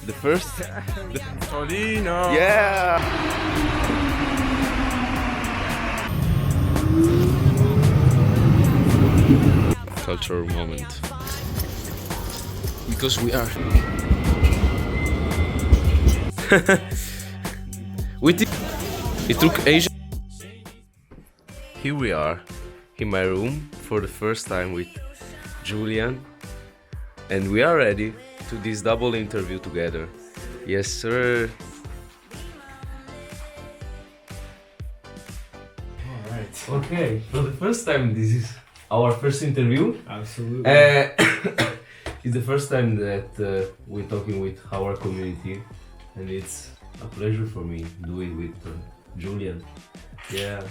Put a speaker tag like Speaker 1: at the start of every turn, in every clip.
Speaker 1: The first.
Speaker 2: Torino.
Speaker 1: Yeah. Cultural moment. Because we are. It took Asia. Here we are, in my room for the first time with Julian, and we are ready to this double interview together. Yes, sir.
Speaker 2: Alright.
Speaker 1: Okay, for the first time, this is our first interview.
Speaker 2: Absolutely.
Speaker 1: It's the first time that we're talking with our community, and it's a pleasure for me to do it with Julian. Yeah.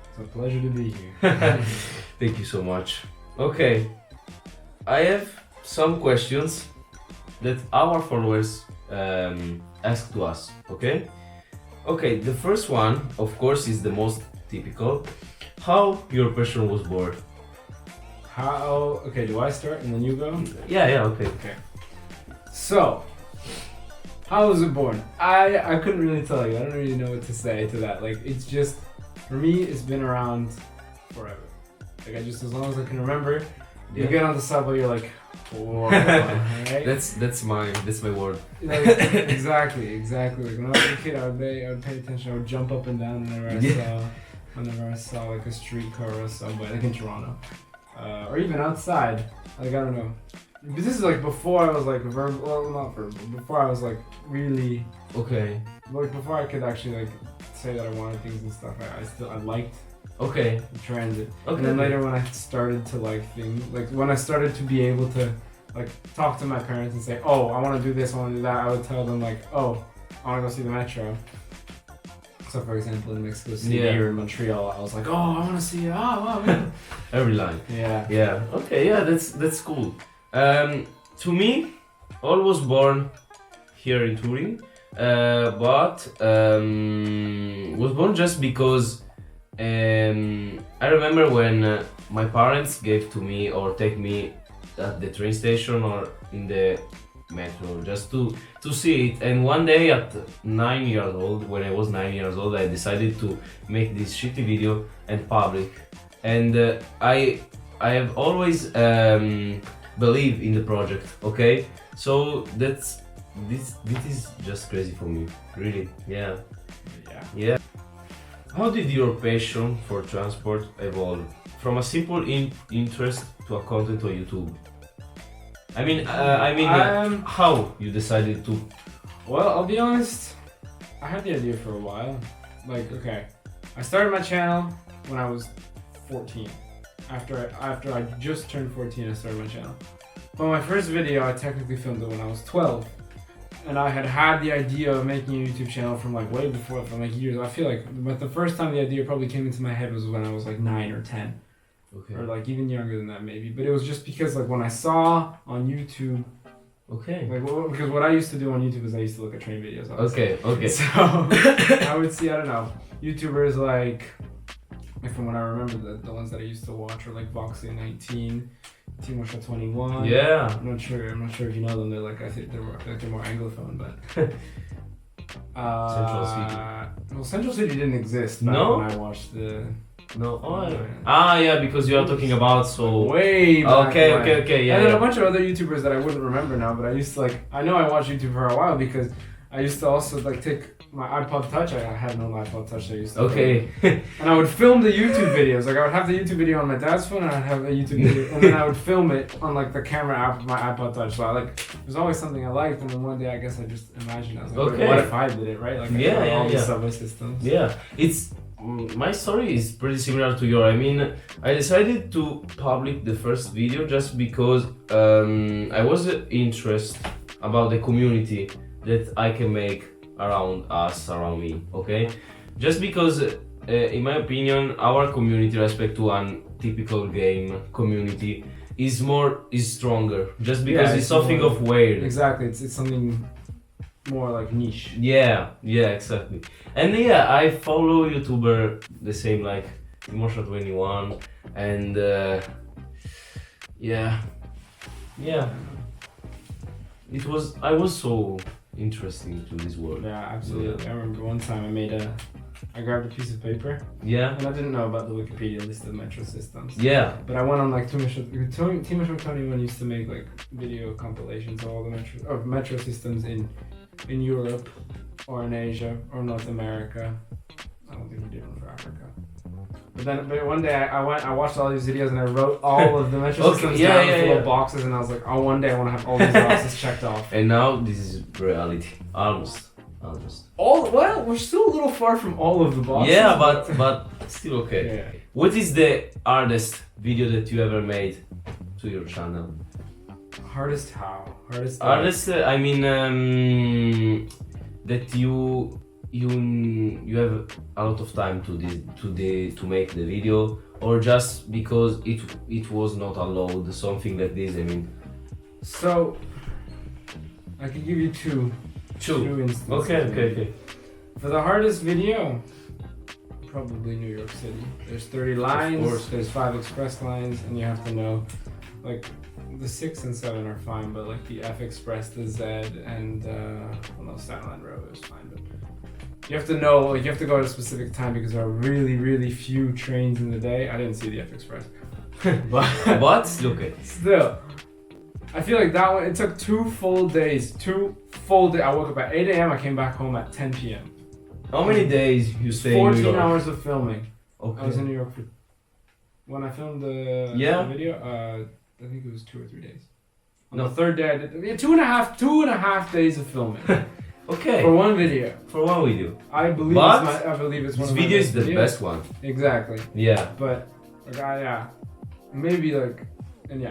Speaker 2: It's a pleasure to be here.
Speaker 1: Thank you so much. Okay, I have some questions that our followers ask to us. Okay. Okay. The first one, of course, is the most typical. How your passion was born?
Speaker 2: How? Okay, do I start and then you go?
Speaker 1: Yeah. Okay.
Speaker 2: Okay. So, how was it born? I couldn't really tell you. I don't really know what to say to that. Like, it's just, for me, it's been around forever. Like, as long as I can remember, you get on the subway, you're like, whoa, right?
Speaker 1: That's my word.
Speaker 2: Like, exactly. Like, when I was a kid, I would pay attention. I would jump up and down whenever I saw like a streetcar or a subway, like in Toronto, or even outside. Like, I don't know. But this is like before I was like verbal, well, not verbal. Before I was like really
Speaker 1: Okay.
Speaker 2: like before I could actually like say that I wanted things and stuff. I liked
Speaker 1: Okay.
Speaker 2: the transit.
Speaker 1: Okay.
Speaker 2: And then later when I started to like things, like when I started to be able to like talk to my parents and say, oh, I want to do this, I want to do that, I would tell them like, oh, I want to go see the metro. So for example, in Mexico City or in Montreal, I was like, oh, I want to see it. Oh, wow, man.
Speaker 1: Every line.
Speaker 2: Yeah.
Speaker 1: Yeah. Okay. Yeah. That's cool. To me, all was born here in Turin, but was born just because I remember when my parents gave to me or take me at the train station or in the metro just to see it. And one day at 9 years old, when I was 9 years old, I decided to make this shitty video and public. And I have always believe in the project. Okay, so this is just crazy for me, really. Yeah. How did your passion for transport evolve from a simple interest to a content on YouTube? I mean, how you decided to?
Speaker 2: Well, I'll be honest, I had the idea for a while. Like, okay, I started my channel when I was 14. After I just turned 14, I started my channel. But my first video, I technically filmed it when I was 12. And I had the idea of making a YouTube channel from like way before, from like years. I feel like, but the first time the idea probably came into my head was when I was like 9 or 10.
Speaker 1: Okay.
Speaker 2: Or like even younger than that maybe. But it was just because like when I saw on YouTube,
Speaker 1: Okay.
Speaker 2: like because what I used to do on YouTube is I used to look at train videos. Obviously.
Speaker 1: Okay.
Speaker 2: So I would see, I don't know, YouTubers like from what I remember, the ones that I used to watch were like Voxy19, Timecode 21.
Speaker 1: Yeah.
Speaker 2: I'm not sure if you know them. They're like, I think they're more anglophone, but
Speaker 1: Central City.
Speaker 2: Well, Central City didn't exist back
Speaker 1: No?
Speaker 2: when I watched the.
Speaker 1: No. Oh,
Speaker 2: Yeah.
Speaker 1: yeah, because you are talking about so.
Speaker 2: Way back
Speaker 1: Okay.
Speaker 2: when.
Speaker 1: Yeah.
Speaker 2: And then a bunch of other YouTubers that I wouldn't remember now, but I used to like. I know I watched YouTube for a while because I used to also like take my iPod Touch. I had no iPod Touch. I used to.
Speaker 1: Okay.
Speaker 2: And I would film the YouTube videos. Like I would have the YouTube video on my dad's phone, and I'd have a YouTube video, and then I would film it on like the camera app of my iPod Touch. So it was always something I liked, and then one day I guess I just imagined I was like,
Speaker 1: Okay.
Speaker 2: what if I did it, right? Like all the subway systems.
Speaker 1: Yeah, it's my story is pretty similar to yours. I mean, I decided to publish the first video just because I was interested about the community that I can make around us, around me. Okay, just because in my opinion, our community, respect to one typical game community, is stronger. Just because it's something
Speaker 2: more,
Speaker 1: of weird.
Speaker 2: Exactly, it's something more like niche.
Speaker 1: Yeah, exactly. And yeah, I follow YouTuber the same like Timosha21 and yeah. I was so interesting to this world.
Speaker 2: Yeah, absolutely. I remember one time I grabbed a piece of paper
Speaker 1: Yeah.
Speaker 2: and I didn't know about the Wikipedia list of metro systems.
Speaker 1: Yeah.
Speaker 2: But I went on like Timecode when used to make like video compilations of all the metro systems in Europe or in Asia or North America. I don't think we did one for Africa. But one day I watched all these videos and I wrote all of the metro systems down in little boxes, and I was like, oh, one day I want to have all these boxes checked off.
Speaker 1: And now this is reality. Almost.
Speaker 2: Well, we're still a little far from all of the boxes.
Speaker 1: Yeah, but still okay.
Speaker 2: Yeah.
Speaker 1: What is the hardest video that you ever made to your channel?
Speaker 2: Hardest how?
Speaker 1: Hardest, I mean, that you have a lot of time to make the video, or just because it was not allowed, something like this. I mean,
Speaker 2: so I can give you two instances.
Speaker 1: Okay.
Speaker 2: For the hardest video, probably New York City. There's 30 lines, there's 5 express lines, and you have to know, like, the 6 and 7 are fine, but like the F Express, the Z, and Staten Island Road is fine, but you have to know, like, you have to go at a specific time because there are really, really few trains in the day. I didn't see the F Express.
Speaker 1: but look at
Speaker 2: still, I feel like that one, it took 2 full days. I woke up at 8 a.m. I came back home at 10 p.m.
Speaker 1: How many days you stay in
Speaker 2: 14
Speaker 1: New York?
Speaker 2: hours of filming.
Speaker 1: Okay.
Speaker 2: I was in New York when I filmed the video. I think it was 2 or 3 days. On the third day, I did 2.5 days of filming.
Speaker 1: Okay.
Speaker 2: For one video.
Speaker 1: I
Speaker 2: believe it's one of my
Speaker 1: video is the
Speaker 2: videos.
Speaker 1: best one.
Speaker 2: Exactly.
Speaker 1: Yeah.
Speaker 2: But maybe like, and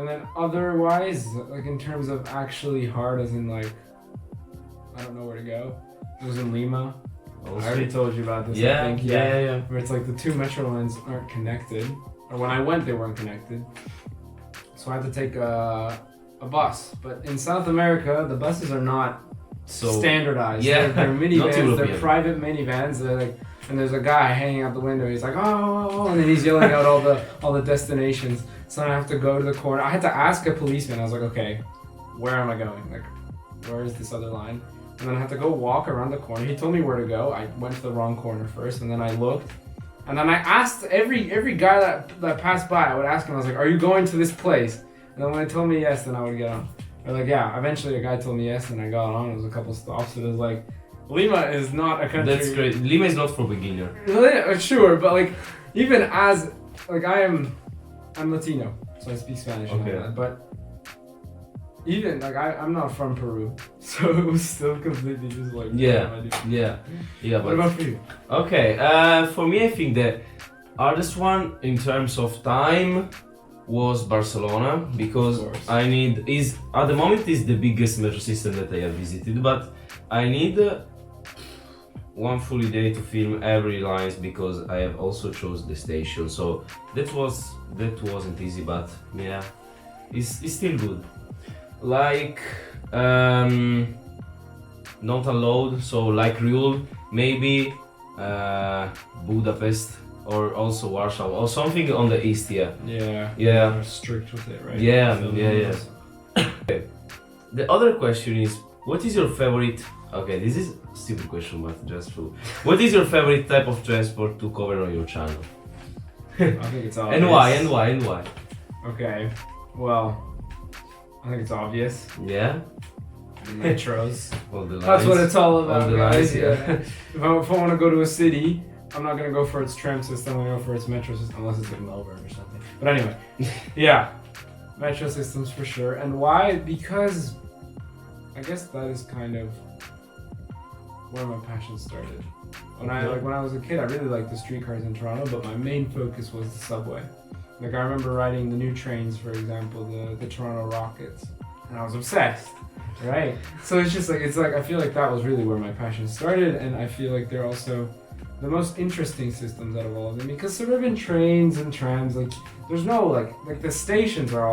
Speaker 2: then otherwise, like in terms of actually hard, as in like, I don't know where to go. It was in Lima.
Speaker 1: Also.
Speaker 2: I already told you about this.
Speaker 1: Yeah,
Speaker 2: I think.
Speaker 1: yeah.
Speaker 2: Where it's like the 2 metro lines aren't connected, or when I went, they weren't connected. So I had to take a bus. But in South America, the buses are not standardized.
Speaker 1: Yeah,
Speaker 2: they're minivans. They're
Speaker 1: European.
Speaker 2: private minivans. They're like, and there's a guy hanging out the window. He's like, oh, and then he's yelling out all the destinations. So I have to go to the corner. I had to ask a policeman. I was like, okay, where am I going? Like, where is this other line? And then I had to go walk around the corner. He told me where to go. I went to the wrong corner first, and then I looked. And then I asked every guy that passed by, I would ask him, I was like, are you going to this place? And then when they told me yes, then I would get on. Or like, yeah, eventually a guy told me yes, and I got on. It was a couple stops. It was like, Lima is not a country.
Speaker 1: That's great. Lima is not for beginner.
Speaker 2: Sure, but like, even as, like, I'm Latino, so I speak Spanish and all that, but even, like, I'm not from Peru, so it was still completely just like,
Speaker 1: Yeah.
Speaker 2: What about for you?
Speaker 1: Okay, for me, I think the hardest one in terms of time was Barcelona, because at the moment is the biggest metro system that I have visited, but I need one full day to film every lines, because I have also chose the station, so that wasn't easy, but yeah, it's still good. Like not allowed, so like rule, maybe Budapest or also Warsaw or something on the east. Yeah.
Speaker 2: They're strict with it, right?
Speaker 1: Yeah. Okay. The other question is, what is your favorite? Okay, this is a stupid question, but just true. What is your favorite type of transport to cover on your channel?
Speaker 2: I think it's obvious.
Speaker 1: And why?
Speaker 2: Okay, well, I think it's obvious.
Speaker 1: Yeah.
Speaker 2: Metros.
Speaker 1: All the lines.
Speaker 2: That's what it's all about,
Speaker 1: All the
Speaker 2: guys.
Speaker 1: lines, yeah.
Speaker 2: If I want to go to a city, I'm not gonna go for its tram system. I'm gonna go for its metro system, unless it's like Melbourne or something. But anyway, yeah, metro systems for sure. And why? Because I guess that is kind of where my passion started. When I was a kid, I really liked the streetcars in Toronto, but my main focus was the subway. Like, I remember riding the new trains, for example, the Toronto Rockets, and I was obsessed, right? So it's like I feel like that was really where my passion started, and I feel like they're also the most interesting systems out of all of them, because suburban trains and trams, like, there's no like the stations are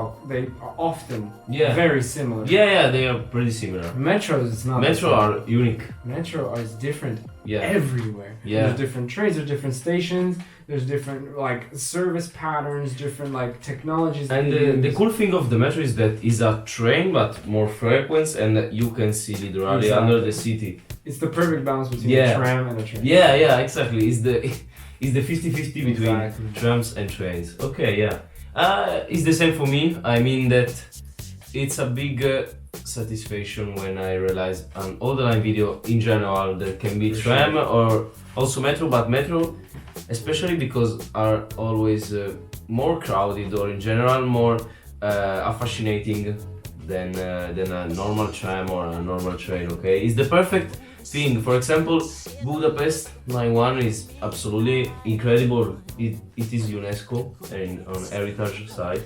Speaker 2: often
Speaker 1: Yeah.
Speaker 2: very similar.
Speaker 1: Yeah, they are pretty similar.
Speaker 2: Metros, it's not.
Speaker 1: Metro
Speaker 2: the same.
Speaker 1: are unique.
Speaker 2: Metro is different
Speaker 1: Yeah.
Speaker 2: everywhere.
Speaker 1: Yeah.
Speaker 2: There's different trains, there's different stations, there's different like service patterns, different like technologies. that
Speaker 1: And
Speaker 2: they
Speaker 1: the
Speaker 2: use.
Speaker 1: cool thing of the metro is that it's a train but more frequent and you can see literally
Speaker 2: Exactly.
Speaker 1: under the city.
Speaker 2: It's the perfect balance between
Speaker 1: Yeah.
Speaker 2: a tram and a train.
Speaker 1: Yeah, exactly. It's the 50-50 between
Speaker 2: Exactly.
Speaker 1: trams and trains. Okay, yeah. It's the same for me. I mean that it's a big satisfaction when I realize an older line video in general there can be
Speaker 2: For
Speaker 1: tram
Speaker 2: sure.
Speaker 1: or also metro, but metro especially because are always more crowded or in general more fascinating than a normal tram or a normal train. Okay, it's the perfect thing. For example, Budapest Line 1 is absolutely incredible. It is UNESCO and on heritage site.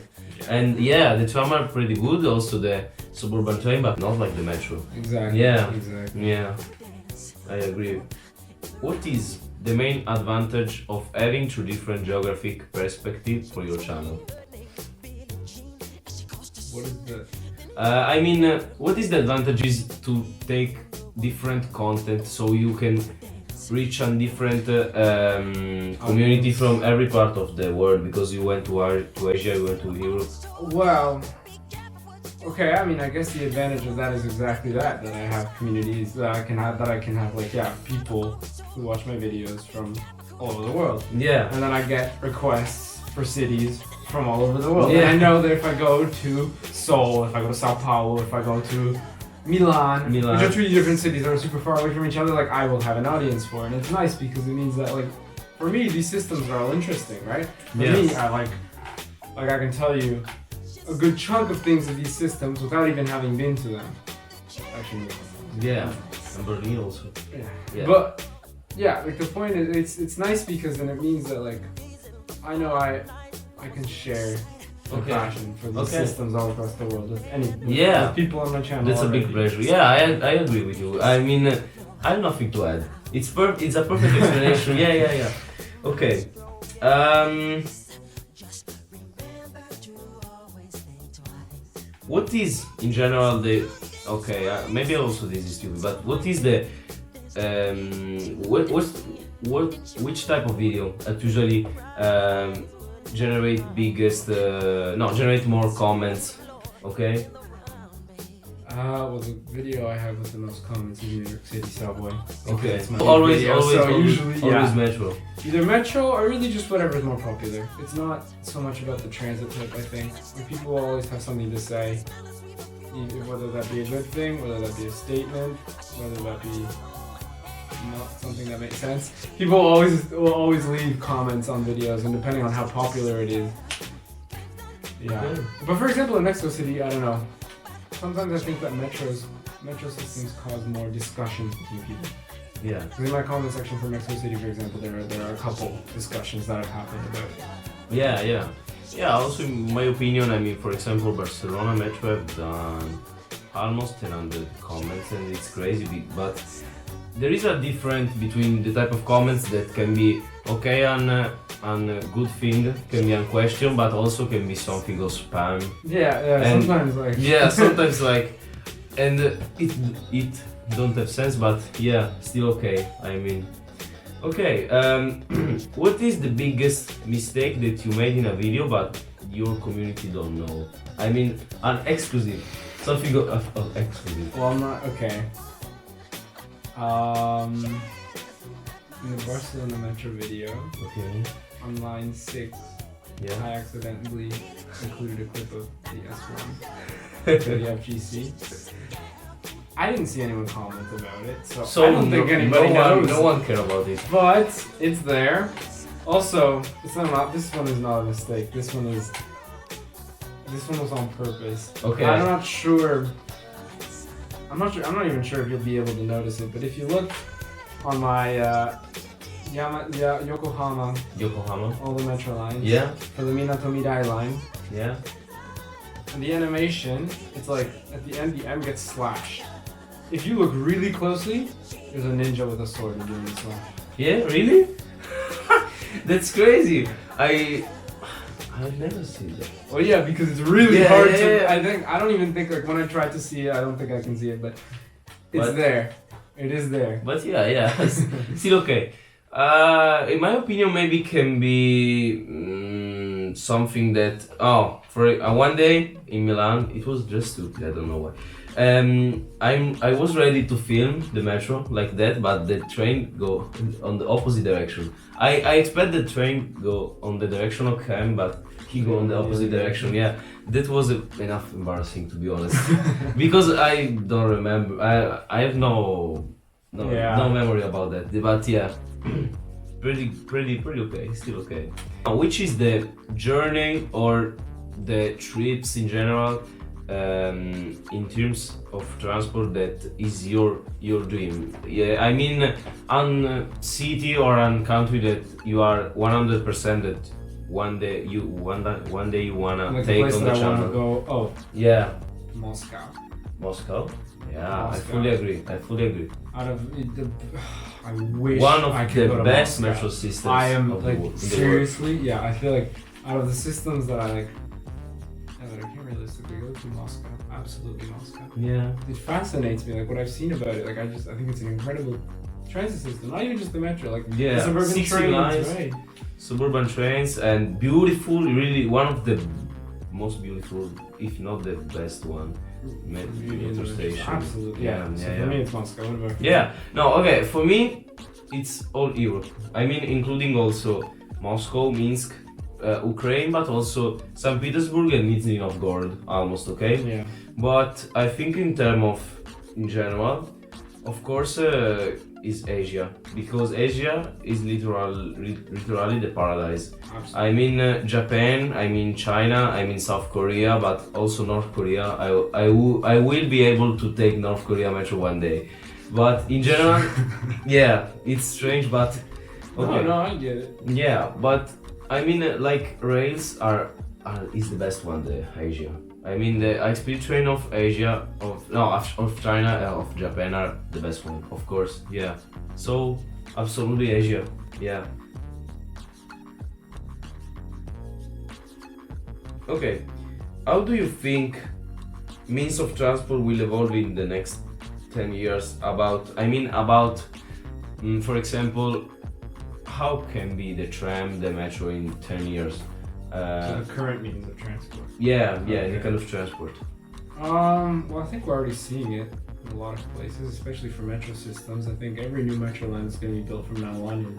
Speaker 1: And yeah, the tram are pretty good, also the suburban train, but not like the metro.
Speaker 2: Exactly.
Speaker 1: Yeah.
Speaker 2: Exactly.
Speaker 1: Yeah, I agree. What is the main advantage of having two different geographic perspectives for your channel?
Speaker 2: What is the
Speaker 1: I mean, what is the advantage is to take different content so you can reach a different community from every part of the world, because you went to Asia, you went to Europe.
Speaker 2: Well, okay. I mean, I guess the advantage of that is exactly that I have communities that I can have like people who watch my videos from all over the world,
Speaker 1: Yeah.
Speaker 2: and then I get requests for cities from all over the world.
Speaker 1: Yeah.
Speaker 2: And I know that if I go to Seoul, if I go to Sao Paulo, if I go to Milan, which are three different cities that are super far away from each other, like I will have an audience for it. And it's nice because it means that like for me these systems are all interesting, right? For
Speaker 1: Yes.
Speaker 2: me, I like I can tell you a good chunk of things of these systems without even having been to them. Actually,
Speaker 1: Yeah. And Berlin also.
Speaker 2: yeah.
Speaker 1: Yeah.
Speaker 2: But yeah, like the point is it's nice because then it means that like I know I can share the
Speaker 1: Okay.
Speaker 2: passion for these
Speaker 1: Okay.
Speaker 2: systems all across the world with
Speaker 1: Yeah.
Speaker 2: with people on my channel.
Speaker 1: That's a big
Speaker 2: already.
Speaker 1: pleasure. Yeah, I agree with you. I mean, I have nothing to add. It's a perfect explanation. Yeah. Okay. What is in general the okay? Maybe also this is stupid, but what is the which type of video usually generate generate more comments? Okay.
Speaker 2: Well, the video I have with the most comments is New York City subway.
Speaker 1: Okay.
Speaker 2: It's my
Speaker 1: Always,
Speaker 2: video,
Speaker 1: always,
Speaker 2: so
Speaker 1: always,
Speaker 2: usually,
Speaker 1: always
Speaker 2: yeah.
Speaker 1: metro.
Speaker 2: Either metro or really just whatever is more popular. It's not so much about the transit type, I think. Like, people will always have something to say, whether that be a good thing, whether that be a statement, whether that be not something that makes sense. People will always leave comments on videos, and depending on how popular it is. Yeah.
Speaker 1: Okay.
Speaker 2: But for example, in Mexico City, I don't know. Sometimes I think that metro systems cause more discussions between people.
Speaker 1: Yeah.
Speaker 2: In my comment section for Mexico City, for example, there are a couple discussions that have happened about it.
Speaker 1: Yeah. Also, in my opinion, I mean, for example, Barcelona Metro have done almost 1000 comments, and it's crazy. But there is a difference between the type of comments that can be okay on a good thing, can be a question, but also can be something of spam.
Speaker 2: Yeah,
Speaker 1: And-
Speaker 2: sometimes like.
Speaker 1: Yeah, sometimes like, and it don't have sense, but yeah, still okay. I mean, okay. What is the biggest mistake that you made in a video, but your community don't know? I mean, an exclusive, something of exclusive.
Speaker 2: Well, I'm not okay. In the Barcelona Metro video,
Speaker 1: Okay.
Speaker 2: on line 6,
Speaker 1: Yeah.
Speaker 2: I accidentally included a clip of the S1 for the FGC. I didn't see anyone comment about it, so I don't think anybody knows.
Speaker 1: no one care about it.
Speaker 2: But it's there. Also, it's not. This one is not a mistake. This one was on purpose.
Speaker 1: Okay.
Speaker 2: I'm not sure. I'm not even sure if you'll be able to notice it. But if you look on my Yokohama, all the metro lines.
Speaker 1: Yeah.
Speaker 2: For the Minato Midai line,
Speaker 1: Yeah.
Speaker 2: and the animation, it's like at the end the M gets slashed. If you look really closely, there's a ninja with a sword doing the slash.
Speaker 1: Yeah. Really? That's crazy. I I've never seen that.
Speaker 2: Oh yeah, because it's really
Speaker 1: Yeah,
Speaker 2: hard
Speaker 1: yeah,
Speaker 2: to.
Speaker 1: yeah.
Speaker 2: I don't even think like when I try to see it, I don't think I can see it, but it's
Speaker 1: But-
Speaker 2: there. It is there.
Speaker 1: But yeah, still okay. In my opinion, maybe can be something that for one day in Milan, it was just stupid. I don't know why. I was ready to film the metro like that, but the train go on the opposite direction. I expect the train go on the direction of Cam, but he go on the opposite direction. Yeah, that was enough embarrassing, to be honest, because I don't remember. I have no memory about that. But yeah, pretty okay. Still okay. Which is the journey or the trips in general, in terms of transport, that is your dream? Yeah, I mean, on city or on country that you are 100% that one day you wanna
Speaker 2: Like the
Speaker 1: take
Speaker 2: place
Speaker 1: on
Speaker 2: that
Speaker 1: the
Speaker 2: I want to
Speaker 1: channel.
Speaker 2: go. Oh,
Speaker 1: Yeah,
Speaker 2: Moscow.
Speaker 1: Moscow. Yeah, I
Speaker 2: Moscow.
Speaker 1: fully agree.
Speaker 2: Out of the, I wish
Speaker 1: One of
Speaker 2: I could go
Speaker 1: the
Speaker 2: to
Speaker 1: best
Speaker 2: Moscow.
Speaker 1: metro systems
Speaker 2: I am
Speaker 1: of the
Speaker 2: like
Speaker 1: world, in the world.
Speaker 2: seriously, yeah. I feel like out of the systems that I like, that I can realistically go to Moscow. Absolutely Moscow.
Speaker 1: Yeah.
Speaker 2: It fascinates me, like what I've seen about it. Like I think it's an incredible transit system. Not even just the metro, like
Speaker 1: Yeah,
Speaker 2: the suburban
Speaker 1: 60
Speaker 2: trains,
Speaker 1: lines.
Speaker 2: right?
Speaker 1: Suburban trains and beautiful, really one of the most beautiful, if not the best one, metro station.
Speaker 2: Absolutely, yeah. So for me, it's Moscow. What about you?
Speaker 1: Yeah, no, okay, for me, it's all Europe. I mean, including also Moscow, Minsk, Ukraine, but also St. Petersburg and Nizhny Novgorod, almost, okay?
Speaker 2: Yeah.
Speaker 1: But I think in terms of, in general, of course, is Asia, because Asia is literally the paradise.
Speaker 2: Absolutely.
Speaker 1: I mean Japan, I mean China, I mean South Korea, but also North Korea. I will be able to take North Korea metro one day, but in general, yeah, it's strange, but okay.
Speaker 2: No, I get it.
Speaker 1: Yeah, but I mean like rails is the best one, the Asia. I mean the high-speed train of Asia, of China, of Japan are the best one, of course. Yeah, so absolutely Asia. Yeah. Okay, how do you think means of transport will evolve in the next 10 years? For example, how can be the tram, the metro in 10 years?
Speaker 2: So the current means of transport.
Speaker 1: Yeah,
Speaker 2: Okay.
Speaker 1: any kind of transport.
Speaker 2: Well, I think we're already seeing it in a lot of places, especially for metro systems. I think every new metro line is going to be built from now on in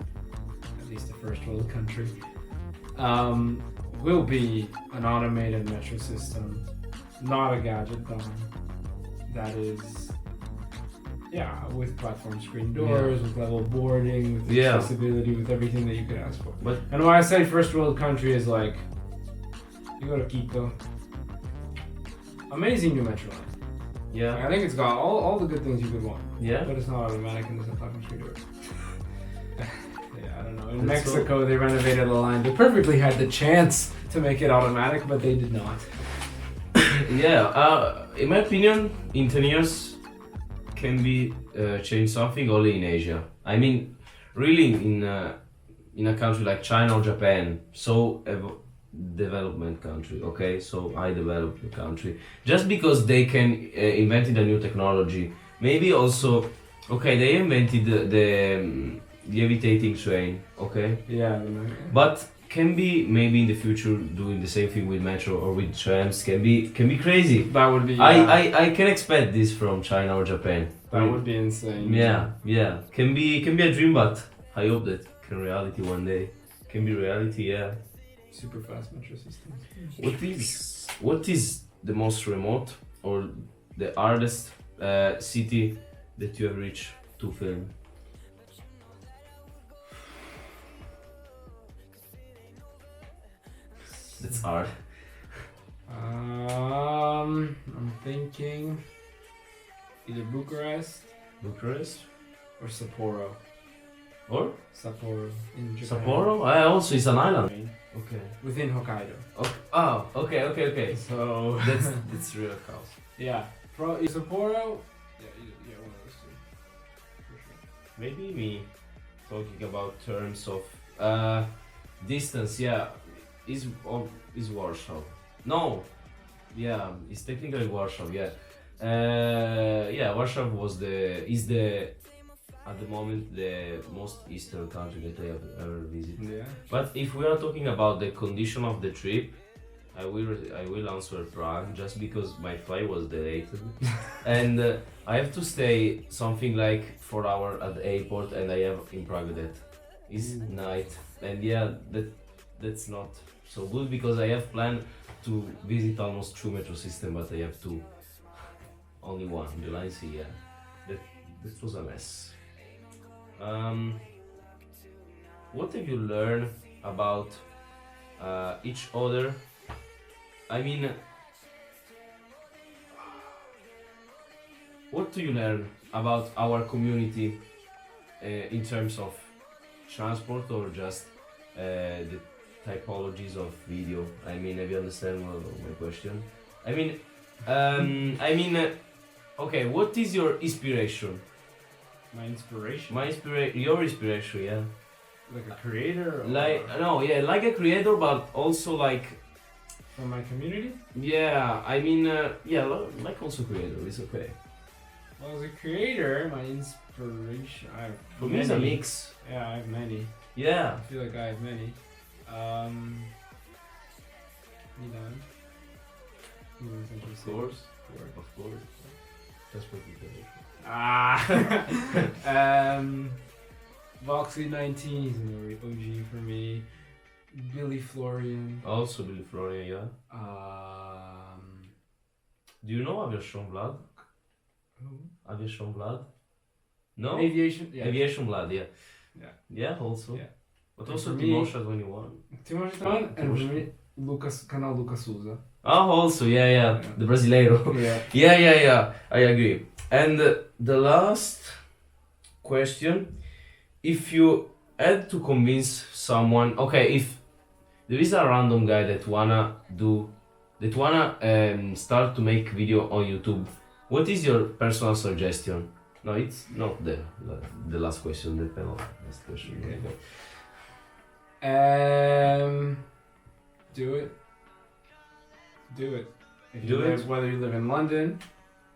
Speaker 2: at least the first world country. Will be an automated metro system, not a gadget dome. That is, with platform screen doors, with level boarding, with
Speaker 1: Yeah.
Speaker 2: accessibility, with everything that you could ask for.
Speaker 1: But
Speaker 2: And when I say first world country is like, you go to Quito, amazing new metro line.
Speaker 1: yeah,
Speaker 2: I think it's got all the good things you could want,
Speaker 1: yeah.
Speaker 2: but it's not automatic and doesn't platform screen doors. Yeah, I don't know. In
Speaker 1: That's
Speaker 2: Mexico, they renovated the line. They perfectly had the chance to make it automatic, but they did not.
Speaker 1: Yeah, in my opinion, in 10 years can be change something only in Asia. I mean, really in a country like China or Japan, so development country, okay, so high developed country. Just because they can invented a new technology, maybe also, okay, they invented the levitating train, okay,
Speaker 2: Yeah.
Speaker 1: but can be maybe in the future doing the same thing with metro or with trams can be crazy.
Speaker 2: That would be.
Speaker 1: I can expect this from China or Japan.
Speaker 2: That would be insane.
Speaker 1: Yeah. Can be a dream, but I hope that can reality one day. Can be reality, yeah.
Speaker 2: Super fast metro systems.
Speaker 1: What is the most remote or the hardest city that you have reached to film? That's hard.
Speaker 2: I'm thinking either Bucharest
Speaker 1: Bucharest
Speaker 2: or Sapporo.
Speaker 1: or
Speaker 2: Sapporo in Japan.
Speaker 1: Sapporo? Also, it's an island. Okay.
Speaker 2: Within Hokkaido.
Speaker 1: Okay.
Speaker 2: So
Speaker 1: That's real chaos.
Speaker 2: yeah, Sapporo. Yeah, one of those two. For sure.
Speaker 1: Maybe me talking about terms of distance. Yeah, is Warsaw. No, yeah, it's technically Warsaw. Yeah, yeah, Warsaw is the at the moment the most eastern country that I have ever visited.
Speaker 2: Yeah.
Speaker 1: But if we are talking about the condition of the trip, I will answer Prague just because my flight was delayed, and I have to stay something like 4 hours at the airport, and I have in Prague that is night, and yeah, that's not so good because I have planned to visit almost 2 metro system, but I have to only one, the line C. Yeah, that was a mess. What have you learned about each other? I mean, what do you learn about our community in terms of transport or just the typologies of video? I mean, have you understand my question? Okay, what is your inspiration?
Speaker 2: My inspiration.
Speaker 1: Your inspiration, yeah.
Speaker 2: Like a creator. Or
Speaker 1: Like no, yeah, like a creator, but also like.
Speaker 2: From my community?
Speaker 1: Yeah, I mean, yeah, like also creator, it's okay.
Speaker 2: Well, as a creator, my inspiration, I have
Speaker 1: For me, it's a mix.
Speaker 2: Yeah, I have many.
Speaker 1: Yeah.
Speaker 2: I feel like I have many.
Speaker 1: Of course. Of course. That's what we do.
Speaker 2: Voxy 19 is an OG for me. Billy Florian.
Speaker 1: Also Billy Florian, yeah. Do you know Aviation Vlad?
Speaker 2: Who?
Speaker 1: Aviation Vlad? No?
Speaker 2: Aviation, yeah.
Speaker 1: Aviation Vlad, yeah.
Speaker 2: Yeah.
Speaker 1: Yeah, also.
Speaker 2: Yeah.
Speaker 1: But
Speaker 2: And
Speaker 1: also
Speaker 2: for me-
Speaker 1: Timosha 21.
Speaker 2: Timothy Tan and for me, Canal Lucas Souza.
Speaker 1: Oh, also, yeah,
Speaker 2: Yeah.
Speaker 1: the Brasileiro.
Speaker 2: Yeah.
Speaker 1: Yeah, I agree. And the last question, if you had to convince someone, okay, if there is a random guy that wanna start to make video on YouTube, what is your personal suggestion? No, it's not the last question, the last question.
Speaker 2: Okay. Do it. Do it. If you
Speaker 1: Do it.
Speaker 2: live, whether you live in London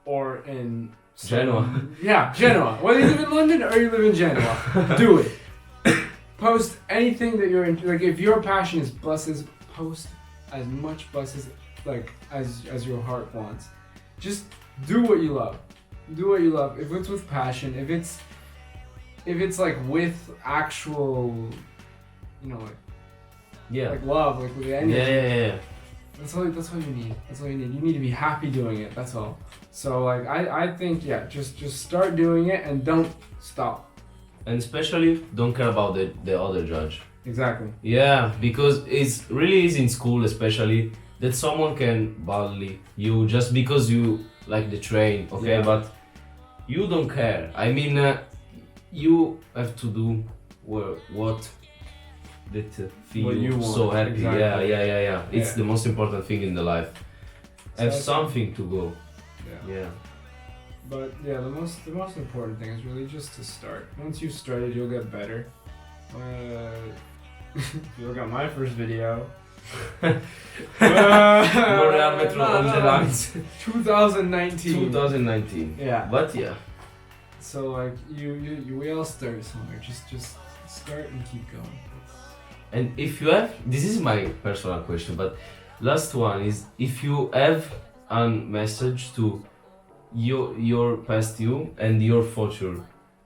Speaker 2: or in
Speaker 1: Genoa.
Speaker 2: Yeah, Genoa. Whether you live in London or you live in Genoa, do it. Post anything that you're into. Like if your passion is buses, post as much buses like as your heart wants. Just do what you love. Do what you love. If it's with passion, if it's like with actual, like
Speaker 1: Yeah.
Speaker 2: like love, like with energy.
Speaker 1: Yeah.
Speaker 2: That's all you need. That's all you need. You need to be happy doing it. That's all. So like I think just start doing it and don't stop.
Speaker 1: And especially don't care about the other judge.
Speaker 2: Exactly.
Speaker 1: Yeah, because it's really easy in school, especially that someone can bully you just because you like the train, okay?
Speaker 2: Yeah.
Speaker 1: But you don't care. I mean, you have to do what that feel
Speaker 2: What you
Speaker 1: so
Speaker 2: want,
Speaker 1: happy.
Speaker 2: exactly.
Speaker 1: Yeah. It's
Speaker 2: Yeah.
Speaker 1: the most important thing in the life. Have
Speaker 2: So-
Speaker 1: something to go.
Speaker 2: Yeah.
Speaker 1: Yeah.
Speaker 2: But yeah, the most important thing is really just to start. Once you've started, you'll get better. If you look at my first video.
Speaker 1: L'Oreal Metro on the lines.
Speaker 2: 2019.
Speaker 1: 2019.
Speaker 2: Yeah.
Speaker 1: But yeah.
Speaker 2: So like we all start somewhere. Just start and keep going.
Speaker 1: And if you have, this is my personal question, but last one is if you have a message to your past you and your future,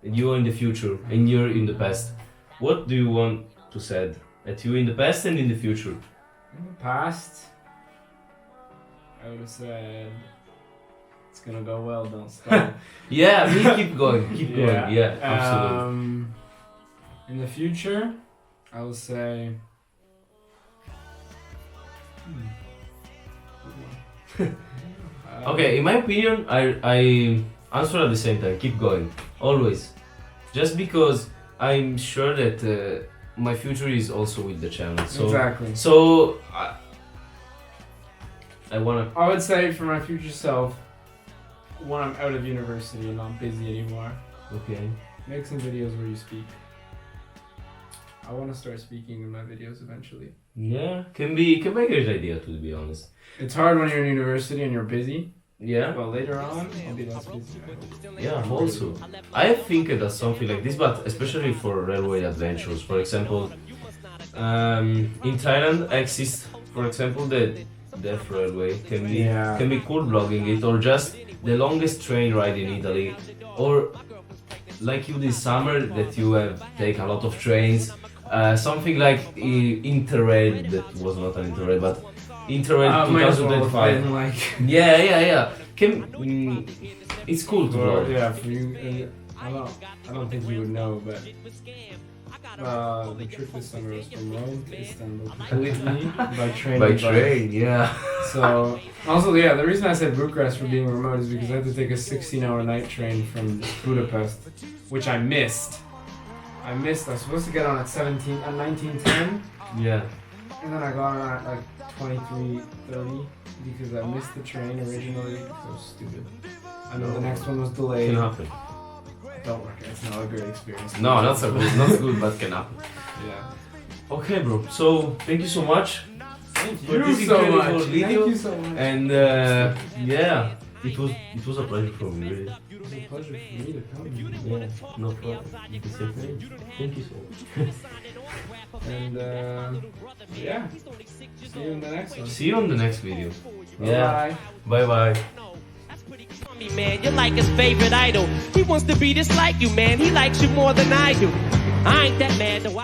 Speaker 1: you in the future and you're in the past, what do you want to say at you in the past and in the future?
Speaker 2: In the past, I would have said, "It's gonna go well. Don't stop."
Speaker 1: Yeah, me keep going, going. Yeah, absolutely.
Speaker 2: In the future, I will say.
Speaker 1: Okay, in my opinion, I answer at the same time. Keep going, always. Just because I'm sure that my future is also with the channel. So,
Speaker 2: Exactly.
Speaker 1: So I wanna.
Speaker 2: I would say for my future self, when I'm out of university and not busy anymore,
Speaker 1: Okay.
Speaker 2: make some videos where you speak. I want to start speaking in my videos eventually.
Speaker 1: Yeah, can be a great idea, to be honest.
Speaker 2: It's hard when you're in university and you're busy.
Speaker 1: Yeah.
Speaker 2: Well, later on, I'll be less busy.
Speaker 1: Yeah, also. I think it does something like this, but especially for railway adventures. For example, in Thailand exists, for example, the Death Railway. Can be cool vlogging it, or just the longest train ride in Italy, or like you this summer that you have take a lot of trains. Something like Interrail, that was not an Interrail, but Interrail
Speaker 2: might as well have
Speaker 1: 2025.
Speaker 2: been like.
Speaker 1: Yeah. It's cool to vlog.
Speaker 2: Yeah, for you. I don't think you would know, but the trip this summer was from Rome to Istanbul completely by train.
Speaker 1: By
Speaker 2: and bus.
Speaker 1: train, yeah.
Speaker 2: So also, yeah, the reason I said Bucharest for being remote is because I had to take a 16-hour night train from Budapest, which I missed. I was supposed to get on at 19:10,
Speaker 1: Yeah.
Speaker 2: and then I got on at like 23:30 because I missed the train originally. So stupid. And then the next one was delayed.
Speaker 1: Can happen.
Speaker 2: Don't work. It's not a great experience.
Speaker 1: No, not so good. Not good, but can happen.
Speaker 2: Yeah.
Speaker 1: Okay, bro. So thank you so much.
Speaker 2: Thank
Speaker 1: For
Speaker 2: you
Speaker 1: this
Speaker 2: so
Speaker 1: incredible
Speaker 2: much.
Speaker 1: video.
Speaker 2: Thank you so much.
Speaker 1: And yeah, it was a pleasure for me, really.
Speaker 2: It was a pleasure for me to come.
Speaker 1: Yeah, no problem. You can say thank you so much.
Speaker 2: And yeah, see you in the next one.
Speaker 1: See you on the next video. Yeah.
Speaker 2: Bye.
Speaker 1: Bye.
Speaker 3: Man, you're like his favorite idol. He wants to be just like you, man. He likes you more than I do. I ain't that man, though.